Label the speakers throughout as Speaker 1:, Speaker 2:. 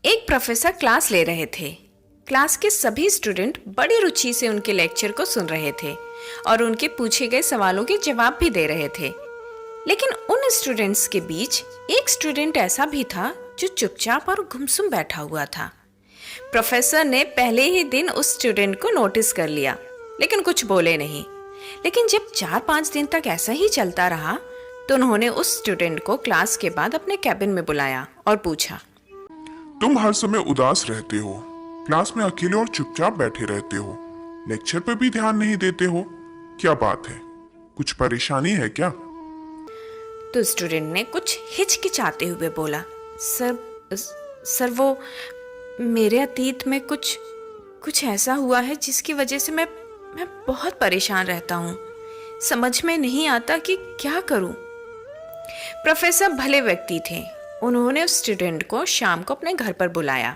Speaker 1: एक professor class ले रहे थे। क्लास के सभी स्टूडेंट बड़ी रुचि से उनके लेक्चर को सुन रहे थे और उनके पूछे गए सवालों के जवाब भी दे रहे थे। लेकिन उन स्टूडेंट्स के बीच एक स्टूडेंट ऐसा भी था जो चुपचाप और गुमसुम बैठा हुआ था। प्रोफेसर ने पहले ही दिन उस स्टूडेंट को नोटिस कर लिया, लेकिन कुछ बोले नहीं। लेकिन जब 4-5 दिन तक ऐसा ही चलता रहा तो उन्होंने उस स्टूडेंट को क्लास के बाद अपने कैबिन में बुलाया और पूछा,
Speaker 2: तुम हर समय उदास रहते हो, क्लास में अकेले और चुपचाप बैठे रहते हो, लेक्चर पर भी ध्यान नहीं देते हो, क्या बात है? कुछ परेशानी है क्या?
Speaker 1: तो स्टूडेंट ने कुछ हिचकिचाते हुए बोला, सर वो मेरे अतीत में कुछ ऐसा हुआ है जिसकी वजह से मैं बहुत परेशान रहता हूँ। समझ में नहीं आता कि क्या करूँ। प्रोफेसर भले व्यक्ति थे। उन्होंने उस स्टूडेंट को शाम को अपने घर पर बुलाया।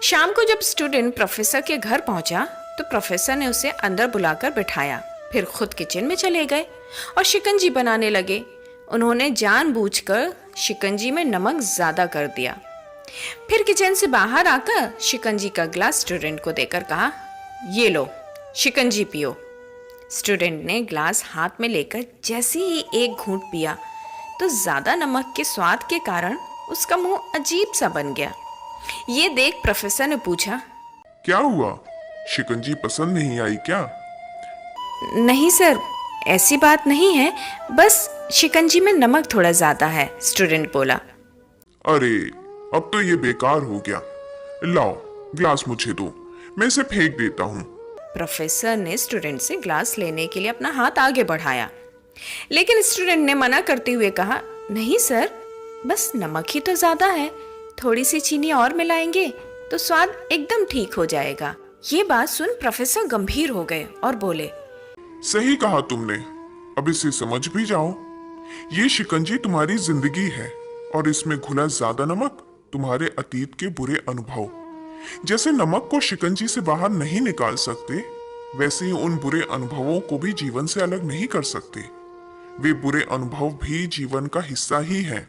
Speaker 1: शाम को जब स्टूडेंट प्रोफेसर के घर पहुंचा तो प्रोफेसर ने उसे अंदर बुलाकर बिठाया, फिर खुद किचन में चले गए और शिकंजी बनाने लगे। उन्होंने जानबूझकर शिकंजी में नमक ज्यादा कर दिया। फिर किचन से बाहर आकर शिकंजी का ग्लास स्टूडेंट को देकर कहा, ये लो शिकंजी पियो। स्टूडेंट ने ग्लास हाथ में लेकर जैसे ही एक घूंट पिया तो ज्यादा नमक के स्वाद के कारण उसका मुंह अजीब सा बन गया। ये देख प्रोफेसर ने पूछा,
Speaker 2: क्या हुआ? शिकंजी पसंद नहीं आई क्या?
Speaker 1: नहीं सर, ऐसी बात नहीं है, बस शिकंजी में नमक थोड़ा ज्यादा है, स्टूडेंट बोला।
Speaker 2: अरे, अब तो ये बेकार हो गया। लाओ ग्लास मुझे दो, मैं इसे फेंक देता हूँ।
Speaker 1: प्रोफेसर ने स्टूडेंट से ग्लास लेने के लिए अपना हाथ आगे बढ़ाया, लेकिन स्टूडेंट ने मना करते हुए कहा, नहीं सर, बस नमक ही तो ज्यादा है, थोड़ी सी चीनी और मिलाएंगे तो स्वाद एकदम ठीक हो जाएगा। ये बात सुन प्रोफेसर गंभीर हो गए और बोले,
Speaker 2: सही कहा तुमने, अब इसे समझ भी जाओ। ये शिकंजी तुम्हारी जिंदगी है और इसमें घुला ज्यादा नमक तुम्हारे अतीत के बुरे अनुभव। जैसे नमक को शिकंजी से बाहर नहीं निकाल सकते, वैसे ही उन बुरे अनुभवों को भी जीवन से अलग नहीं कर सकते। वे बुरे अनुभव भी जीवन का हिस्सा ही हैं।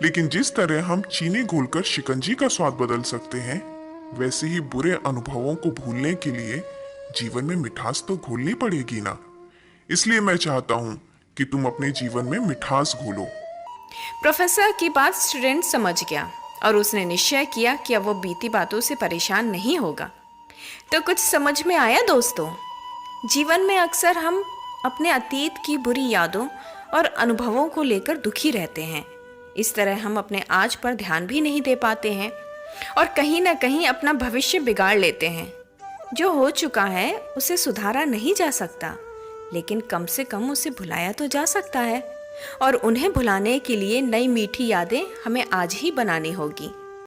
Speaker 2: लेकिन जिस तरह हम चीनी घोलकर शिकंजी का स्वाद बदल सकते हैं, वैसे ही बुरे अनुभवों को भूलने के लिए जीवन में मिठास तो घोलनी पड़ेगी ना। इसलिए मैं चाहता हूं कि तुम अपने जीवन में मिठास घोलो।
Speaker 1: प्रोफेसर की बात स्टूडेंट समझ गया और उसने निश्चय किया कि अब वो बीती बातों से परेशान नहीं होगा। तो कुछ समझ में आया दोस्तों? जीवन में अक्सर हम अपने अतीत की बुरी यादों और अनुभवों को लेकर दुखी रहते हैं। इस तरह हम अपने आज पर ध्यान भी नहीं दे पाते हैं और कहीं ना कहीं अपना भविष्य बिगाड़ लेते हैं। जो हो चुका है उसे सुधारा नहीं जा सकता, लेकिन कम से कम उसे भुलाया तो जा सकता है, और उन्हें भुलाने के लिए नई मीठी यादें हमें आज ही बनानी होगी।